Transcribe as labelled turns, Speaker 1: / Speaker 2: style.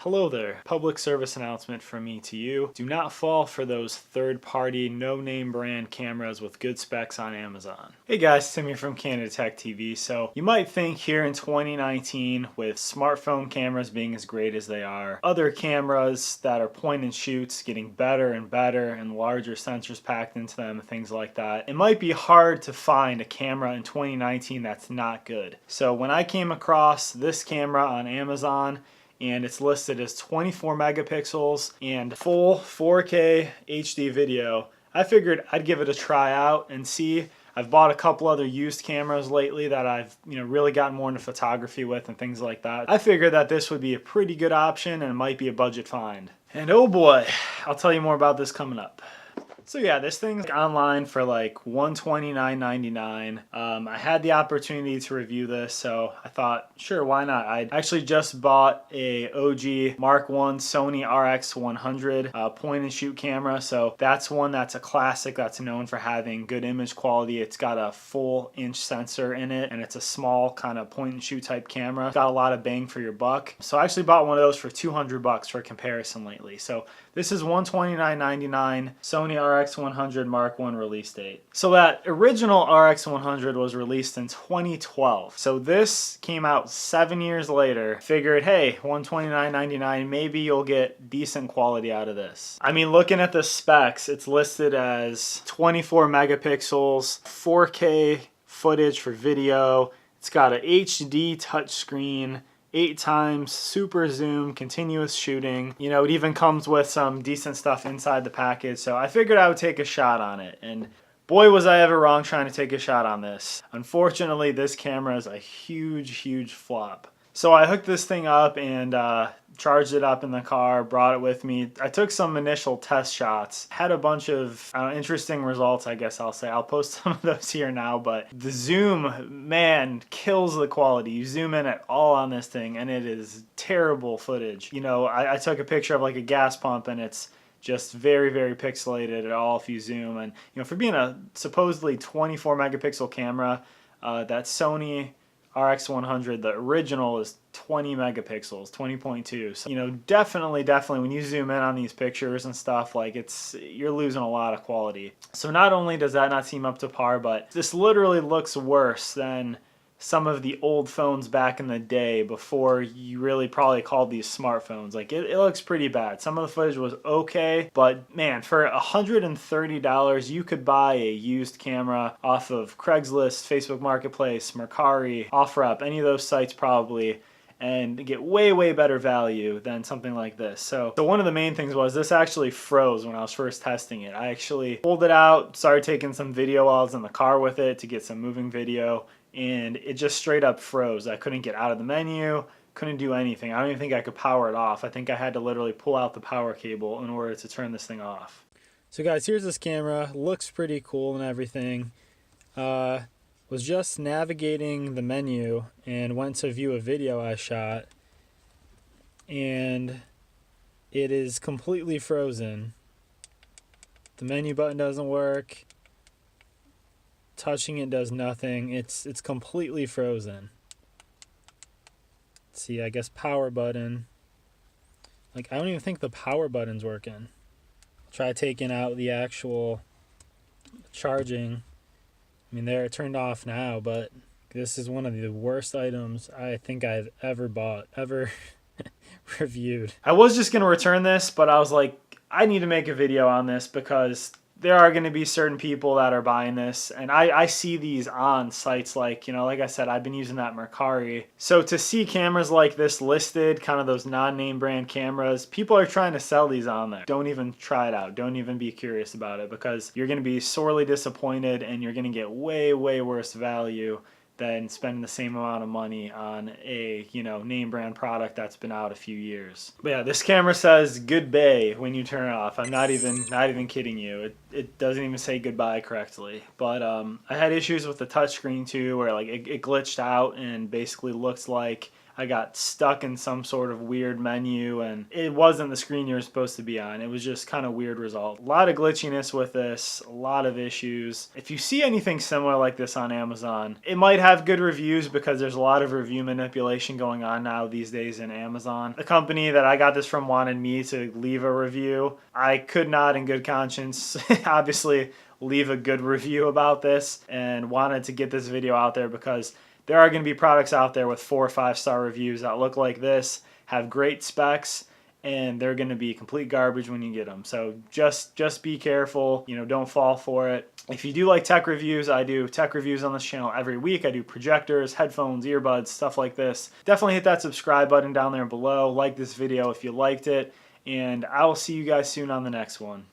Speaker 1: Hello there. Public service announcement from me to you. Do not fall for those third-party, no-name brand cameras with good specs on Amazon. Hey guys, Tim here from Candid Tech TV. So you might think here in 2019, with smartphone cameras being as great as they are, other cameras that are point and shoots getting better and better and larger sensors packed into them and things like that, it might be hard to find a camera in 2019 that's not good. So when I came across this camera on Amazon, and it's listed as 24 megapixels and full 4K HD video, I figured I'd give it a try out and see. I've bought a couple other used cameras lately that I've really gotten more into photography with and things like that. I figured that this would be a pretty good option and it might be a budget find. And oh boy, I'll tell you more about this coming up. So yeah, this thing's online for like $129.99. I had the opportunity to review this, so I thought, sure, why not? I actually just bought a OG Mark I Sony RX100 point and shoot camera. So that's one that's a classic, that's known for having good image quality. It's got a full inch sensor in it, and it's a small kind of point and shoot type camera. Got a lot of bang for your buck. So I actually bought one of those for $200 for comparison lately. So this is $129.99 Sony RX100 Mark I release date. So that original RX100 was released in 2012. So this came out 7 years later. Figured, hey, $129.99, maybe you'll get decent quality out of this. I mean, looking at the specs, it's listed as 24 megapixels, 4K footage for video. It's got a HD touchscreen, 8 times super zoom, continuous shooting. You know, it even comes with some decent stuff inside the package, so I figured I would take a shot on it. And boy, was I ever wrong trying to take a shot on this. Unfortunately, this camera is a huge flop. So I hooked this thing up and charged it up in the car, brought it with me. I took some initial test shots, had a bunch of interesting results, I guess I'll say. I'll post some of those here now, but the zoom, man, kills the quality. You zoom in at all on this thing and it is terrible footage. You know, I took a picture of like a gas pump and it's just very pixelated at all if you zoom. And you know, for being a supposedly 24 megapixel camera, that Sony RX100, the original, is 20 megapixels, 20.2. So, you know, definitely when you zoom in on these pictures and stuff, like you're losing a lot of quality. So not only does that not seem up to par, but this literally looks worse than some of the old phones back in the day before you really probably called these smartphones. Like it looks pretty bad. Some of the footage was okay, but man, for $130 you could buy a used camera off of Craigslist, Facebook Marketplace, Mercari, OfferUp, any of those sites probably, and get way better value than something like this. So one of the main things was this actually froze when I was first testing it. I actually pulled it out, started taking some video while I was in the car with it to get some moving video, and it just straight up froze. I couldn't get out of the menu, couldn't do anything. I don't even think I could power it off. I think I had to literally pull out the power cable in order to turn this thing off. So guys, here's this camera. Looks pretty cool and everything. Was just navigating the menu and went to view a video I shot, and it is completely frozen. The menu button doesn't work. Touching it does nothing. It's completely frozen. Let's see, I guess power button. Like, I don't even think the power button's working. Try taking out the actual charging. I mean, there, it turned off now, but this is one of the worst items I think I've ever bought, ever reviewed. I was just going to return this, but I was like, I need to make a video on this because there are going to be certain people that are buying this, and I see these on sites like, you know, like I said, I've been using that Mercari. So to see cameras like this listed, kind of those non-name brand cameras, people are trying to sell these on there. Don't even try it out. Don't even be curious about it, because you're going to be sorely disappointed and you're going to get way worse value than spending the same amount of money on a, you know, name brand product that's been out a few years. But yeah, this camera says goodbye when you turn it off. I'm not even kidding you. It doesn't even say goodbye correctly. But I had issues with the touchscreen too, where like it glitched out and basically looks like I got stuck in some sort of weird menu and it wasn't the screen you were supposed to be on. It was just kind of weird result. A lot of glitchiness with this, a lot of issues. If you see anything similar like this on Amazon, it might have good reviews because there's a lot of review manipulation going on now these days in Amazon. The company that I got this from wanted me to leave a review. I could not in good conscience obviously leave a good review about this, and wanted to get this video out there because there are going to be products out there with 4 or 5-star reviews that look like this, have great specs, and they're going to be complete garbage when you get them. So just be careful, you know, don't fall for it. If you do like tech reviews, I do tech reviews on this channel every week. I do projectors, headphones, earbuds, stuff like this. Definitely hit that subscribe button down there below. Like this video if you liked it, and I will see you guys soon on the next one.